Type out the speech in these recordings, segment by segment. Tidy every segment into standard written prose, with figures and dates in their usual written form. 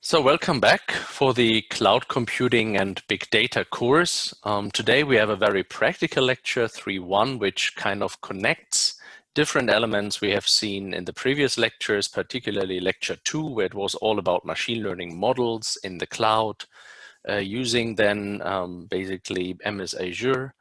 So welcome back for the Cloud Computing and Big Data course. Today we have a very practical lecture 3.1, which kind of connects different elements we have seen in the previous lectures, particularly lecture 2, where it was all about machine learning models in the cloud, using then basically MS Azure,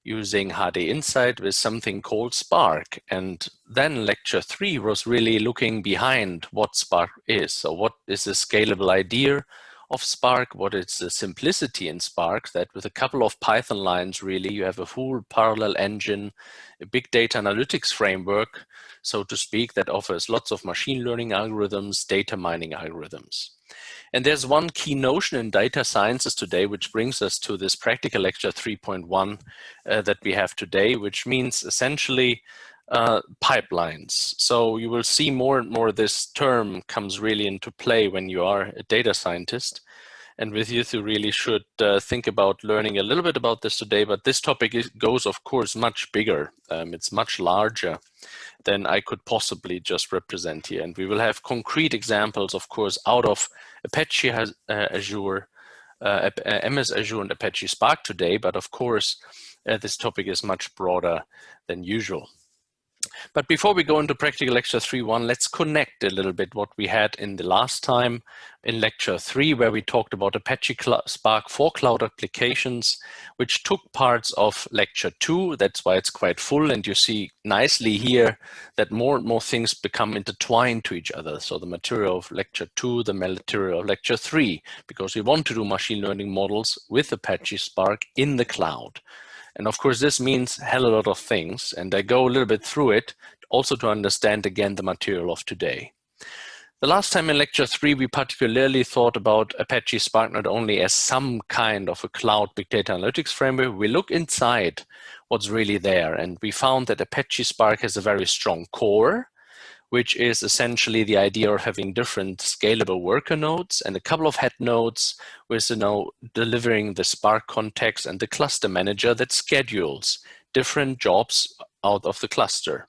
using HD Insight with something called Spark. And then lecture 3 was really looking behind what Spark is. So what is the scalable idea of Spark? What is the simplicity in Spark, that with a couple of Python lines, really, you have a full parallel engine, a big data analytics framework, so to speak, that offers lots of machine learning algorithms, data mining algorithms. And there's one key notion in data sciences today, which brings us to this practical lecture 3.1 that we have today, which means essentially pipelines. So you will see more and more this term comes really into play when you are a data scientist. And with you, you really should think about learning a little bit about this today. But this topic goes, of course, much bigger. It's much larger than I could possibly just represent here. And we will have concrete examples, of course, out of Apache Azure, MS Azure and Apache Spark today. But of course, this topic is much broader than usual. But before we go into practical lecture 3.1, let's connect a little bit what we had in the last time in lecture 3, where we talked about Apache Spark for cloud applications, which took parts of lecture 2. That's why it's quite full. And you see nicely here that more and more things become intertwined to each other. So the material of lecture 2, the material of lecture 3, because we want to do machine learning models with Apache Spark in the cloud. And of course, this means a hell of a lot of things. And I go a little bit through it also to understand, again, the material of today. The last time in lecture 3, we particularly thought about Apache Spark not only as some kind of a cloud big data analytics framework. We look inside what's really there. And we found that Apache Spark has a very strong core, which is essentially the idea of having different scalable worker nodes and a couple of head nodes with, delivering the Spark context and the cluster manager that schedules different jobs out of the cluster,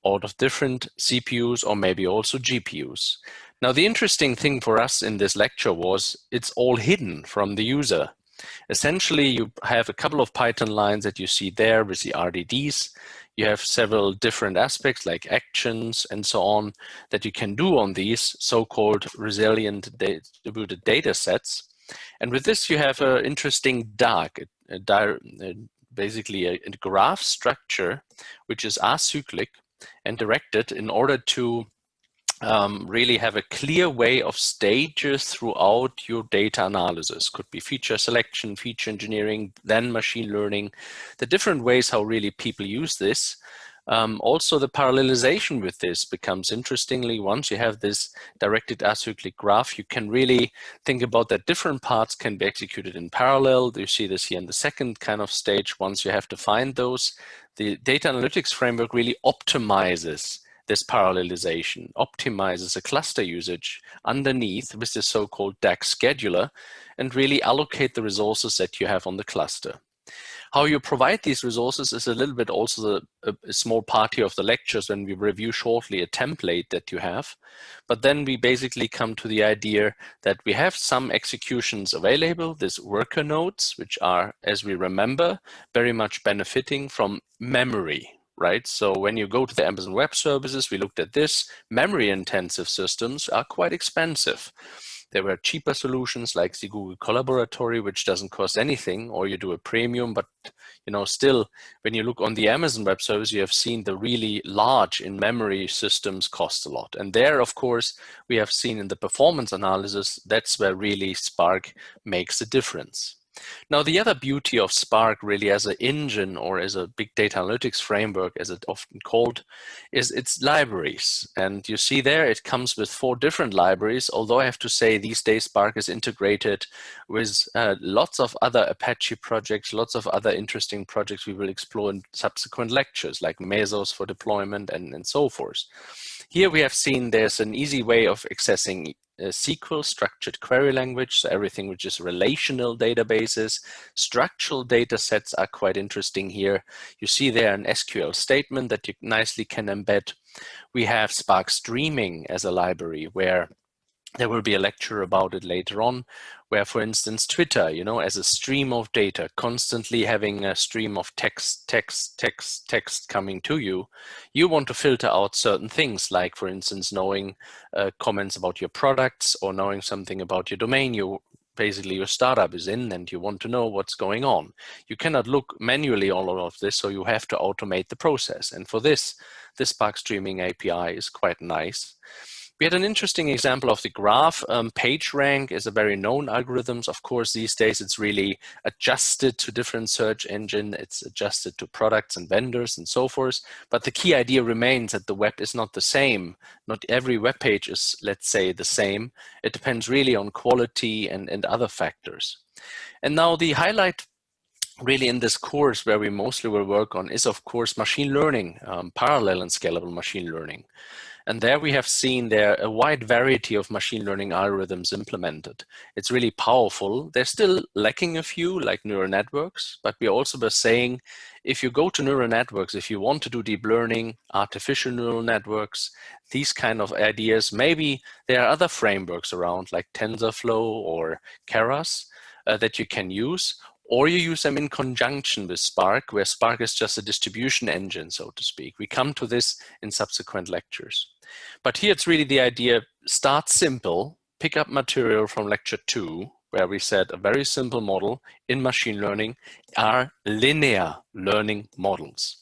out of different CPUs or maybe also GPUs. Now, the interesting thing for us in this lecture was it's all hidden from the user. Essentially, you have a couple of Python lines that you see there with the RDDs. You have several different aspects like actions and so on that you can do on these so-called resilient distributed data sets. And with this, you have an interesting basically a graph structure, which is acyclic and directed in order to really have a clear way of stages throughout your data analysis. Could be feature selection, feature engineering, then machine learning, the different ways how really people use this. Also, the parallelization with this becomes interestingly, once you have this directed acyclic graph, you can really think about that different parts can be executed in parallel. You see this here in the second kind of stage. Once you have to find those, the data analytics framework really optimizes this parallelization, optimizes the cluster usage underneath with the so-called DAG scheduler and really allocate the resources that you have on the cluster. How you provide these resources is a little bit also a small part here of the lectures when we review shortly a template that you have. But then we basically come to the idea that we have some executions available, these worker nodes, which are, as we remember, very much benefiting from memory. Right? So when you go to the Amazon Web Services, we looked at this, memory-intensive systems are quite expensive. There were cheaper solutions like the Google Collaboratory, which doesn't cost anything, or you do a premium, but still, when you look on the Amazon Web Service, you have seen the really large in-memory systems cost a lot. And there, of course, we have seen in the performance analysis, that's where really Spark makes a difference. Now, the other beauty of Spark really as an engine or as a big data analytics framework, as it's often called, is its libraries. And you see there, it comes with 4 different libraries, although I have to say these days Spark is integrated with lots of other Apache projects, lots of other interesting projects we will explore in subsequent lectures, like Mesos for deployment and so forth. Here we have seen there's an easy way of accessing SQL, structured query language, so everything which is relational databases. Structural data sets are quite interesting here. You see there an SQL statement that you nicely can embed. We have Spark Streaming as a library where There will be a lecture about it later on, where, for instance, Twitter, you know, as a stream of data, constantly having a stream of text coming to you, you want to filter out certain things, like, for instance, knowing comments about your products or knowing something about your domain basically your startup is in, and you want to know what's going on. You cannot look manually all of this, so you have to automate the process. And for this Spark Streaming API is quite nice. We had an interesting example of the graph. PageRank is a very known algorithm. Of course, these days it's really adjusted to different search engine. It's adjusted to products and vendors and so forth. But the key idea remains that the web is not the same. Not every web page is, let's say, the same. It depends really on quality and other factors. And now the highlight really in this course where we mostly will work on is, of course, machine learning, parallel and scalable machine learning. And there we have seen there a wide variety of machine learning algorithms implemented. It's really powerful. They're still lacking a few, like neural networks, but we also were saying, if you go to neural networks, if you want to do deep learning, artificial neural networks, these kind of ideas, maybe there are other frameworks around like TensorFlow or Keras that you can use, or you use them in conjunction with Spark, where Spark is just a distribution engine, so to speak. We come to this in subsequent lectures. But here it's really the idea, start simple, pick up material from lecture 2, where we said a very simple model in machine learning are linear learning models.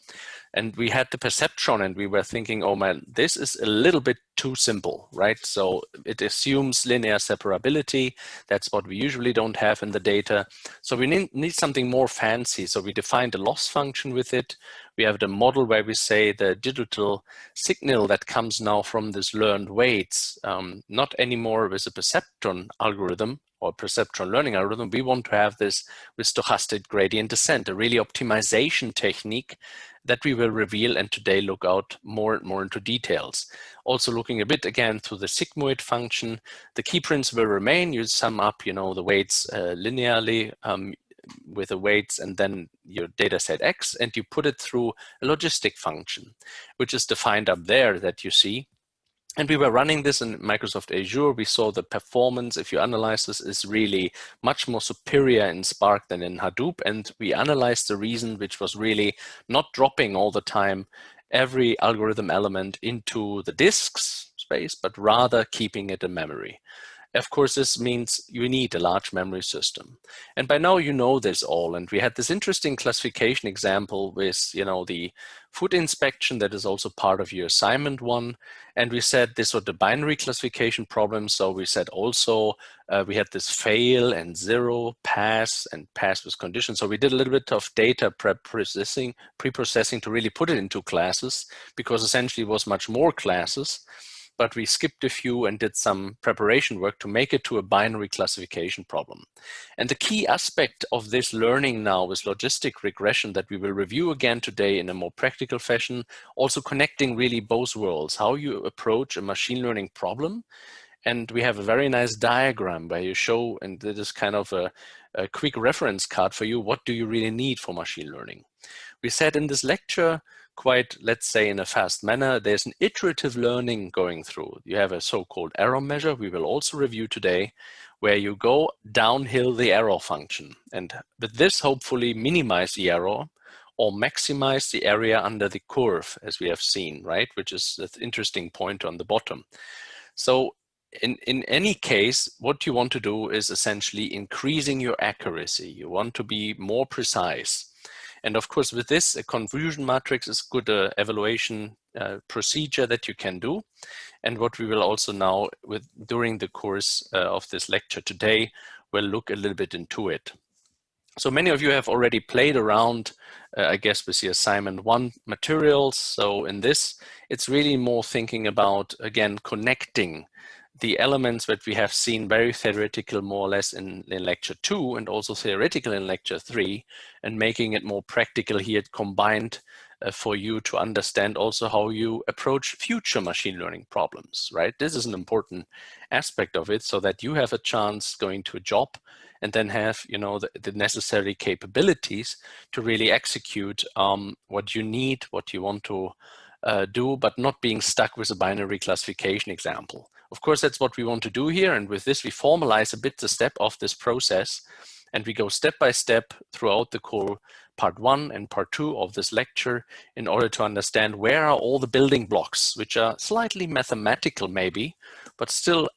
And we had the perception and we were thinking, oh man, this is a little bit too simple, right? So it assumes linear separability. That's what we usually don't have in the data. So we need something more fancy. So we defined a loss function with it. We have the model where we say the digital signal that comes now from this learned weights, not anymore with a perceptron algorithm or perceptron learning algorithm. We want to have this with stochastic gradient descent, a really optimization technique that we will reveal and today look out more and more into details. Also looking a bit again through the sigmoid function, the key principle remain, you sum up, you know, the weights linearly with the weights and then your data set X, and you put it through a logistic function, which is defined up there that you see. And we were running this in Microsoft Azure. We saw the performance, if you analyze this, is really much more superior in Spark than in Hadoop. And we analyzed the reason, which was really not dropping all the time every algorithm element into the disks space, but rather keeping it in memory. Of course, this means you need a large memory system. And by now you know this all. And we had this interesting classification example with, you know, the food inspection that is also part of your assignment one. And we said this was the binary classification problem. So we said also we had this fail and zero, pass, and pass with condition. So we did a little bit of data pre-processing to really put it into classes, because essentially it was much more classes. But we skipped a few and did some preparation work to make it to a binary classification problem. And the key aspect of this learning now is logistic regression that we will review again today in a more practical fashion, also connecting really both worlds, how you approach a machine learning problem. And we have a very nice diagram where you show, and this is kind of a quick reference card for you, what do you really need for machine learning? We said in this lecture, quite, let's say, in a fast manner, there's an iterative learning going through. You have a so-called error measure we will also review today, where you go downhill the error function. And with this, hopefully minimize the error or maximize the area under the curve, as we have seen, right? Which is the interesting point on the bottom. So in any case, what you want to do is essentially increasing your accuracy. You want to be more precise. And of course, with this, a convolution matrix is good evaluation procedure that you can do. And what we will also now, during the course of this lecture today, we'll look a little bit into it. So many of you have already played around, I guess, with the assignment 1 materials. So in this, it's really more thinking about, again, connecting the elements that we have seen very theoretical more or less in lecture 2 and also theoretical in lecture 3, and making it more practical here combined for you to understand also how you approach future machine learning problems, right? This is an important aspect of it, so that you have a chance going to a job and then have, you know, the necessary capabilities to really execute what you need, what you want to do, but not being stuck with a binary classification example. Of course, that's what we want to do here. And with this, we formalize a bit the step of this process. And we go step by step throughout the core part 1 and part 2 of this lecture in order to understand where are all the building blocks, which are slightly mathematical maybe, but still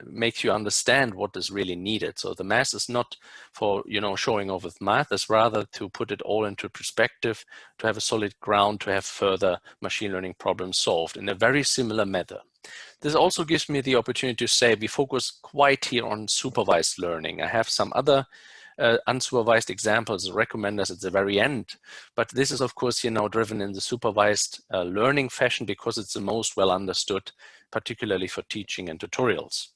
makes you understand what is really needed. So the math is not for showing off with math, it's rather to put it all into perspective, to have a solid ground, to have further machine learning problems solved in a very similar manner. This also gives me the opportunity to say we focus quite here on supervised learning. I have some other unsupervised examples, recommenders at the very end, but this is of course driven in the supervised learning fashion because it's the most well understood, particularly for teaching and tutorials.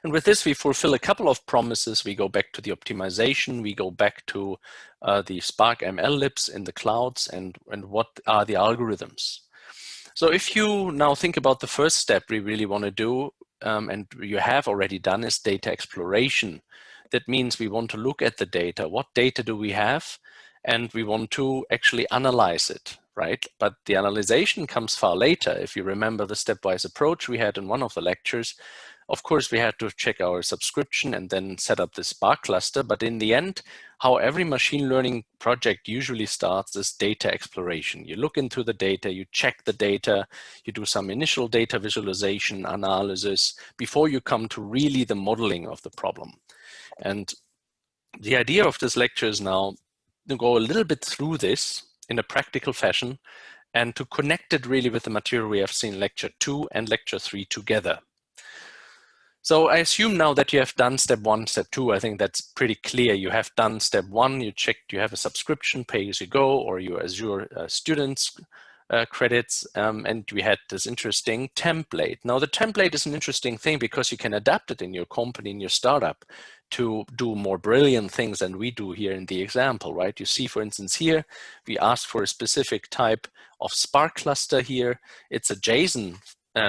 And with this, we fulfill a couple of promises. We go back to the optimization, we go back to the Spark ML libs in the clouds, and what are the algorithms. So if you now think about the first step we really want to do, and you have already done, is data exploration. That means we want to look at the data. What data do we have? And we want to actually analyze it, right? But the analyzation comes far later. If you remember the stepwise approach we had in one of the lectures, of course, we had to check our subscription and then set up the Spark cluster. But in the end, how every machine learning project usually starts is data exploration. You look into the data, you check the data, you do some initial data visualization analysis before you come to really the modeling of the problem. And the idea of this lecture is now to go a little bit through this in a practical fashion and to connect it really with the material we have seen in lecture 2 and lecture 3 together. So I assume now that you have done step 1, step 2, I think that's pretty clear. You have done step 1, you checked you have a subscription, pay as you go, or your Azure students credits, and we had this interesting template. Now the template is an interesting thing because you can adapt it in your company, in your startup, to do more brilliant things than we do here in the example, right? You see, for instance, here, we asked for a specific type of Spark cluster here. It's a JSON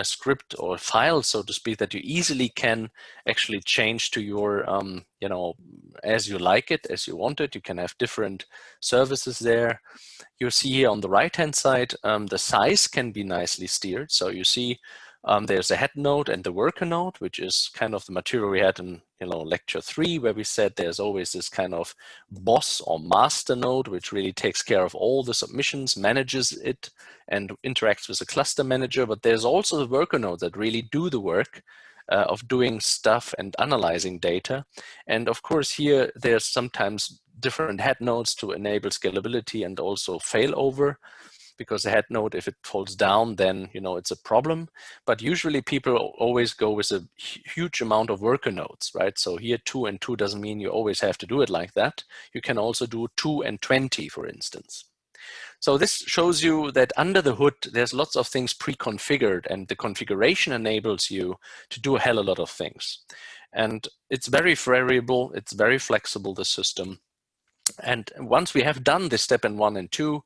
script or file, so to speak, that you easily can actually change to your, as you like it, as you want it. You can have different services there. You see here on the right-hand side, the size can be nicely steered. So you see there's a head node and the worker node, which is kind of the material we had in lecture 3, where we said there's always this kind of boss or master node, which really takes care of all the submissions, manages it, and interacts with the cluster manager. But there's also the worker node that really do the work of doing stuff and analyzing data. And of course, here there's sometimes different head nodes to enable scalability and also failover, because the head node, if it falls down, then it's a problem. But usually people always go with a huge amount of worker nodes, right? So here 2 and 2 doesn't mean you always have to do it like that. You can also do 2 and 20, for instance. So this shows you that under the hood, there's lots of things pre-configured, and the configuration enables you to do a hell of a lot of things. And it's very variable, it's very flexible, the system. And once we have done this step in 1 and 2,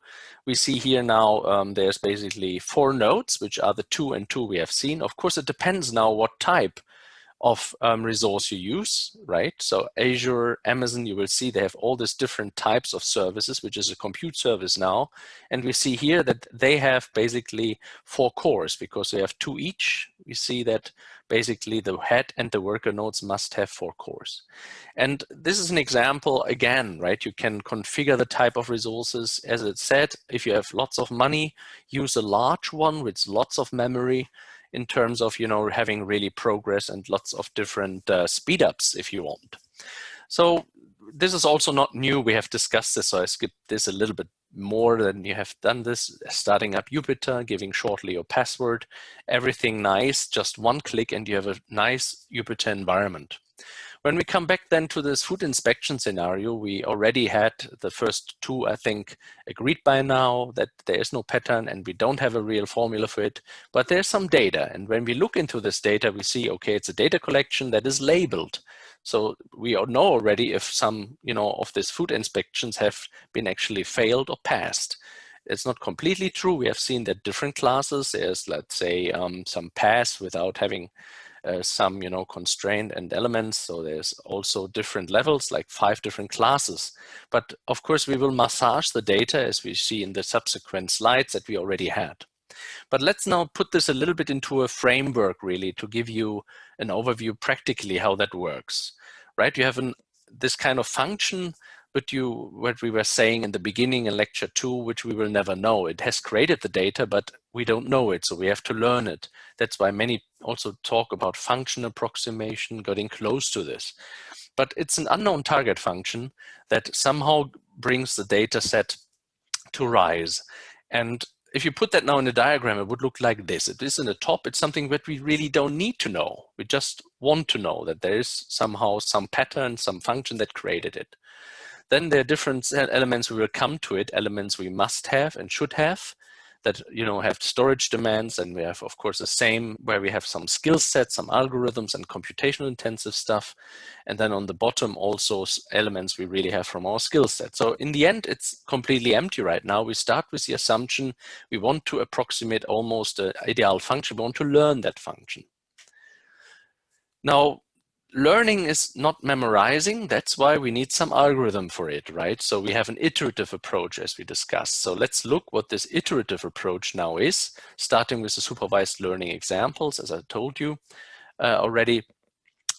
we see here now there's basically 4 nodes, which are the 2 and 2 we have seen. Of course, it depends now what type of resource you use, right? So Azure, Amazon, you will see they have all these different types of services, which is a compute service now. And we see here that they have basically 4 cores because they have 2 each. We see that basically the head and the worker nodes must have 4 cores. And this is an example again, right? You can configure the type of resources. As it said, if you have lots of money, use a large one with lots of memory, in terms of having really progress and lots of different speed ups if you want. So this is also not new. We have discussed this, so I skipped this a little bit more than you have done this. Starting up Jupyter, giving shortly your password, everything nice, just one click and you have a nice Jupyter environment. When we come back then to this food inspection scenario, we already had the first 2, I think, agreed by now that there is no pattern and we don't have a real formula for it, but there's some data. And when we look into this data, we see, okay, it's a data collection that is labeled. So we know already if some, of these food inspections have been actually failed or passed. It's not completely true. We have seen that different classes, there's, let's say, some PAAS without having some, constraint and elements. So there's also different levels, like 5 different classes. But of course, we will massage the data as we see in the subsequent slides that we already had. But let's now put this a little bit into a framework, really, to give you an overview practically how that works, right? You have this kind of function, but what we were saying in the beginning in lecture 2, which we will never know. It has created the data, but we don't know it, so we have to learn it. That's why many also talk about function approximation, getting close to this. But it's an unknown target function that somehow brings the data set to rise. And if you put that now in a diagram, it would look like this. It is in the top. It's something that we really don't need to know. We just want to know that there is somehow some pattern, some function that created it. Then there are different elements, we will come to it, elements we must have and should have that have storage demands. And we have, of course, the same where we have some skill sets, some algorithms and computational intensive stuff. And then on the bottom also elements we really have from our skill set. So in the end, it's completely empty right now. We start with the assumption we want to approximate almost an ideal function. We want to learn that function. Now, learning is not memorizing. That's why we need some algorithm for it, right? So we have an iterative approach as we discussed. So let's look what this iterative approach now is, starting with the supervised learning examples, as I told you already.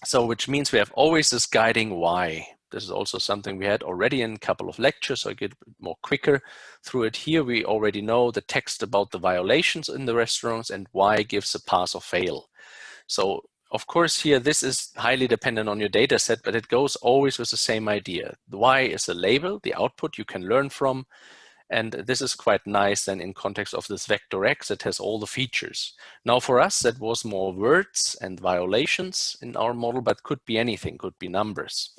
So which means we have always this guiding why. This is also something we had already in a couple of lectures, so I get more quicker through it. Here we already know the text about the violations in the restaurants and why gives a pass or fail. So of course, here, this is highly dependent on your data set, but it goes always with the same idea. The Y is a label, the output you can learn from. And this is quite nice then in context of this vector X, it has all the features. Now for us, that was more words and violations in our model, but could be anything, could be numbers.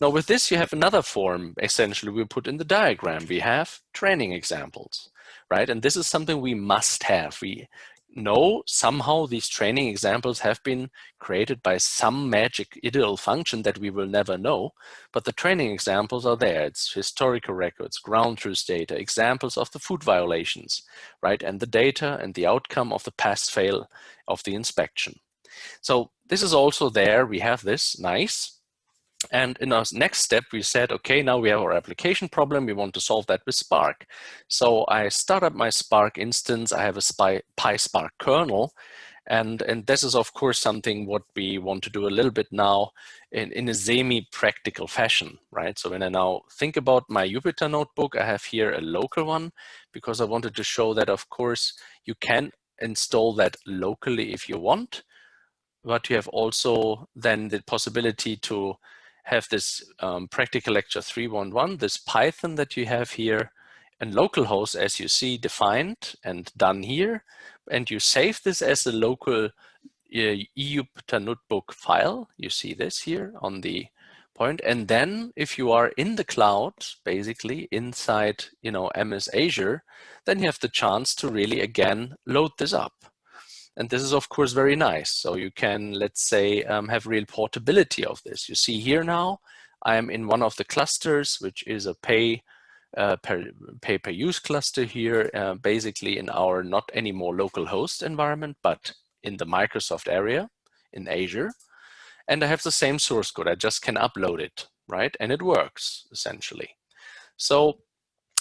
Now with this, you have another form, essentially, we put in the diagram. We have training examples, right? And this is something we must have. We know somehow these training examples have been created by some magic ideal function that we will never know, but the training examples are there. It's historical records, ground truth data, examples of the food violations, right? And the data and the outcome of the pass-fail of the inspection. So this is also there. We have this, nice. And in our next step, we said, okay, now we have our application problem. We want to solve that with Spark. So I start up my Spark instance. I have a PySpark kernel. And this is, of course, something what we want to do a little bit now in a semi-practical fashion, right? So when I now think about my Jupyter notebook, I have here a local one because I wanted to show that, of course, you can install that locally if you want. But you have also then the possibility to have this practical lecture 3.1, this Python that you have here, and localhost, as you see, defined and done here. And you save this as a local Jupyter notebook file. You see this here on the point. And then if you are in the cloud, basically inside, MS Azure, then you have the chance to really, again, load this up. And this is, of course, very nice. So you can, let's say, have real portability of this. You see here now, I am in one of the clusters, which is a pay-per-use cluster here, basically in our not anymore local host environment, but in the Microsoft area in Azure. And I have the same source code. I just can upload it, right? And it works, essentially. So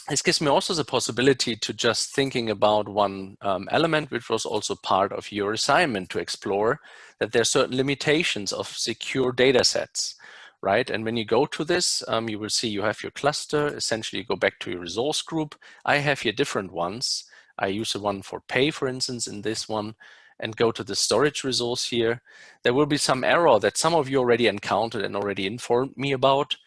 this gives me also the possibility to just thinking about one element, which was also part of your assignment to explore, that there are certain limitations of secure data sets, right? And when you go to this, you will see you have your cluster. Essentially, you go back to your resource group. I have here different ones. I use the one for pay, for instance, in this one, and go to the storage resource here. There will be some error that some of you already encountered and already informed me about.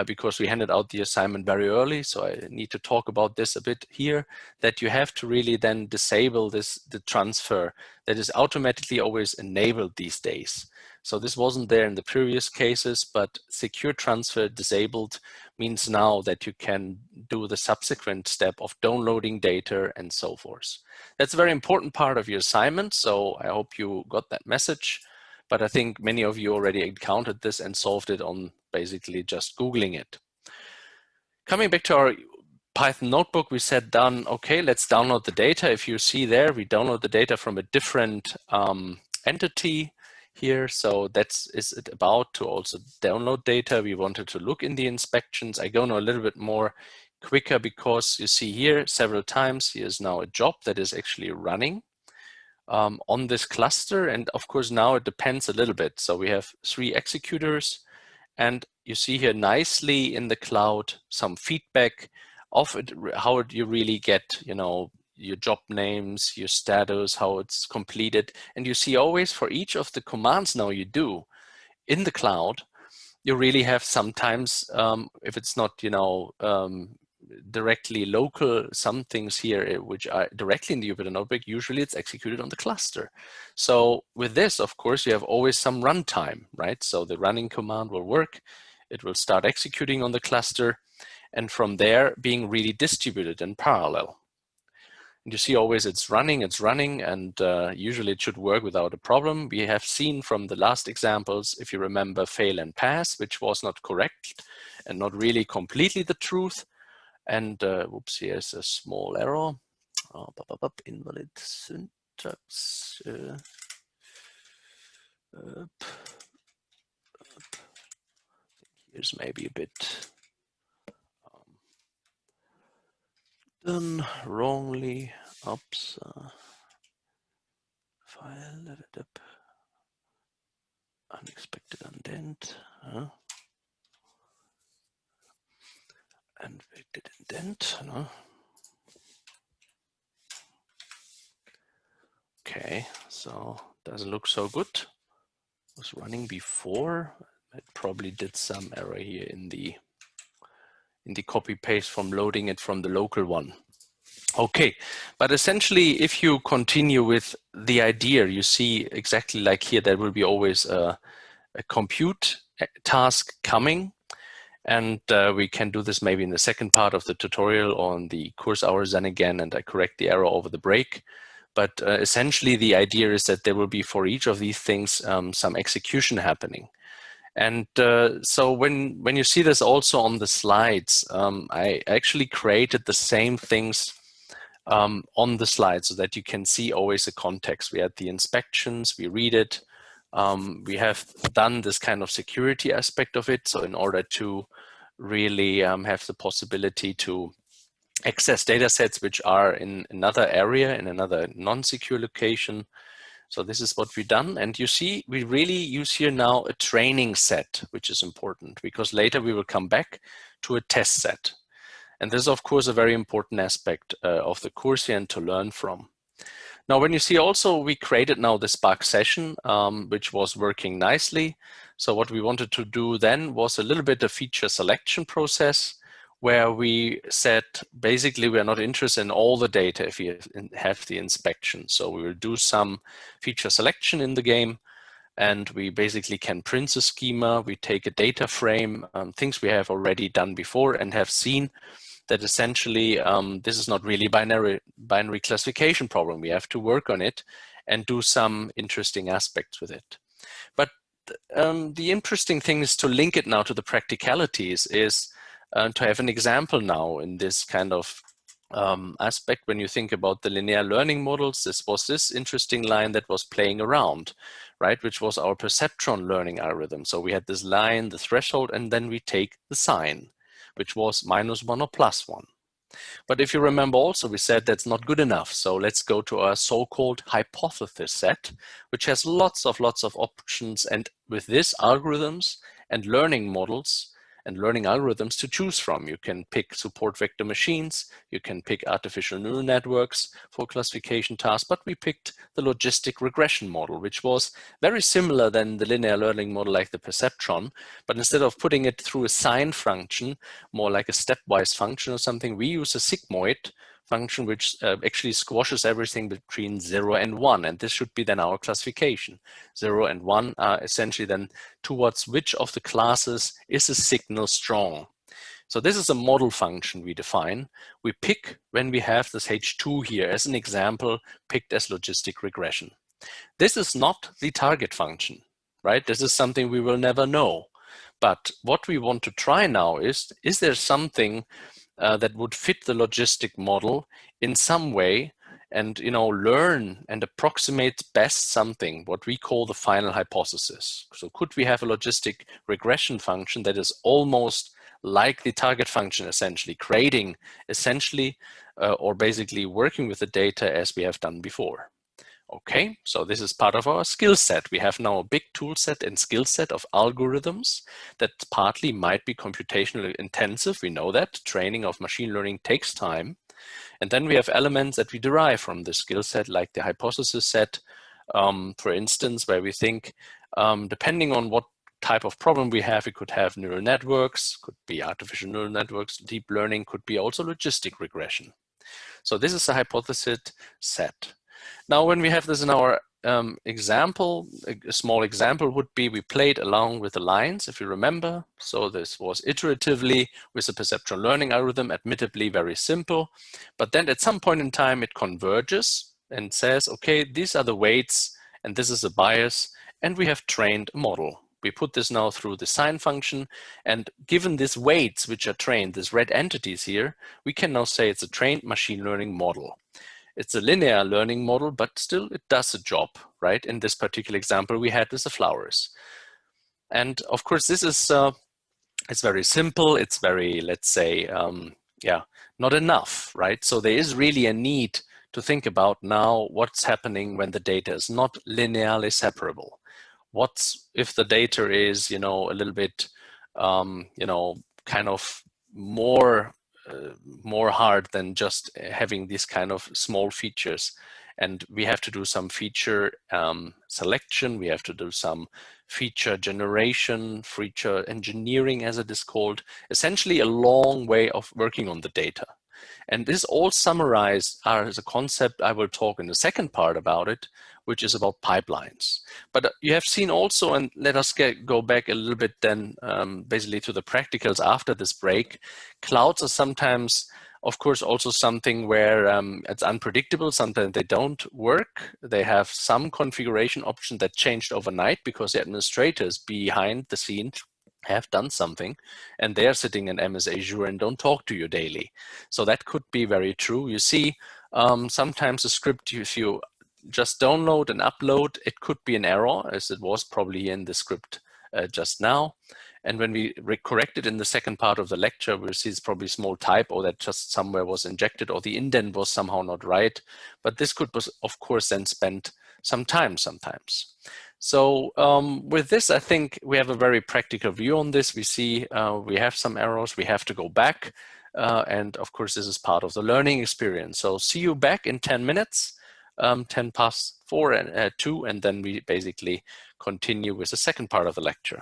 Because we handed out the assignment very early, so I need to talk about this a bit here, that you have to really then disable the transfer that is automatically always enabled these days. So this wasn't there in the previous cases, but secure transfer disabled means now that you can do the subsequent step of downloading data and so forth. That's a very important part of your assignment, so I hope you got that message. But I think many of you already encountered this and solved it on basically just Googling it. Coming back to our Python notebook, we said done, okay, let's download the data. If you see there, we download the data from a different entity. here. So that's is it about to also download data. We wanted to look in the inspections. I go now a little bit more quicker because you see here several times, here's now a job that is actually running on this cluster. And of course, now it depends a little bit. So we have 3 executors, and you see here nicely in the cloud some feedback of it, how you really get, you know, your job names, your status, how it's completed. And you see always for each of the commands now you do in the cloud, you really have sometimes, if it's not, you know, directly local, some things here which are directly in the Jupyter Notebook, usually it's executed on the cluster. So with this, of course, you have always some runtime, right? So the running command will work, it will start executing on the cluster, and from there being really distributed in parallel. And you see always it's running, and usually it should work without a problem. We have seen from the last examples, if you remember, fail and pass, which was not correct and not really completely the truth. And whoops, here's a small error. Invalid syntax. Here's maybe a bit done wrongly. Oops. File, unexpected indent. Unexpected indent. No. Okay, so doesn't look so good. Was running before. It probably did some error here in the copy paste from loading it from the local one. Okay, but essentially, if you continue with the idea, you see exactly like here, there will be always a compute task coming. And we can do this maybe in the second part of the tutorial on the course hours then again, and I correct the error over the break. But essentially, the idea is that there will be for each of these things some execution happening. And so when you see this also on the slides, I actually created the same things on the slide so that you can see always the context. We had the inspections, we read it. We have done this kind of security aspect of it. So in order to really have the possibility to access data sets which are in another area, in another non-secure location. So this is what we've done. And you see, we really use here now a training set, which is important because later we will come back to a test set. And this is, of course, a very important aspect of the course here and to learn from. Now, when you see also, we created now the Spark session, which was working nicely. So what we wanted to do then was a little bit of feature selection process where we said, basically, we are not interested in all the data if you have the inspection. So we will do some feature selection in the game. And we basically can print a schema. We take a data frame, things we have already done before and have seen that essentially this is not really binary classification problem. We have to work on it and do some interesting aspects with it. But the interesting thing is to link it now to the practicalities is to have an example now in this kind of aspect. When you think about the linear learning models, this was this interesting line that was playing around, right, which was our perceptron learning algorithm. So we had this line, the threshold, and then we take the sign, which was -1 or +1. But if you remember also, we said that's not good enough. So let's go to our so-called hypothesis set, which has lots of options. And with this, algorithms and learning models and learning algorithms to choose from. You can pick support vector machines, you can pick artificial neural networks for classification tasks, but we picked the logistic regression model, which was very similar than the linear learning model like the perceptron, but instead of putting it through a sign function, more like a stepwise function or something, we use a sigmoid function which actually squashes everything between 0 and 1, and this should be then our classification. 0 and 1 are essentially then towards which of the classes is a signal strong. So this is a model function we define. We pick when we have this H2 here as an example picked as logistic regression. This is not the target function, right? This is something we will never know. But what we want to try now is there something that would fit the logistic model in some way and learn and approximate best something, what we call the final hypothesis. So could we have a logistic regression function that is almost like the target function, essentially creating essentially or basically working with the data as we have done before? Okay, so this is part of our skill set. We have now a big tool set and skill set of algorithms that partly might be computationally intensive. We know that training of machine learning takes time. And then we have elements that we derive from the skill set, like the hypothesis set, for instance, where we think, depending on what type of problem we have, we could have neural networks, could be artificial neural networks, deep learning, could be also logistic regression. So this is a hypothesis set. Now, when we have this in our example, a small example would be we played along with the lines, if you remember. So this was iteratively with a perceptual learning algorithm, admittedly very simple. But then at some point in time, it converges and says, okay, these are the weights and this is a bias, and we have trained a model. We put this now through the sign function, and given these weights which are trained, these red entities here, we can now say it's a trained machine learning model. It's a linear learning model, but still it does a job, right? In this particular example we had with the flowers. And of course, this is it's very simple. It's very, let's say, not enough, right? So there is really a need to think about now what's happening when the data is not linearly separable. What's if the data is, a little bit, kind of more hard than just having these kind of small features. And we have to do some feature selection. We have to do some feature generation, feature engineering, as it is called, essentially a long way of working on the data. And this all summarized as a concept I will talk in the second part about it, which is about pipelines. But you have seen also, and let us go back a little bit then basically to the practicals after this break. Clouds are sometimes, of course, also something where it's unpredictable. Sometimes they don't work. They have some configuration option that changed overnight because the administrators behind the scenes have done something and they're sitting in MS Azure and don't talk to you daily. So that could be very true. You see, sometimes a script, if you just download and upload, it could be an error, as it was probably in the script just now. And when we correct it in the second part of the lecture, we'll see it's probably a small typo that just somewhere was injected or the indent was somehow not right. But this could, of course, then spend some time sometimes. So with this, I think we have a very practical view on this. We see we have some errors, we have to go back. And of course, this is part of the learning experience. So see you back in 10 minutes, 10 past 4 and 2, and then we basically continue with the second part of the lecture.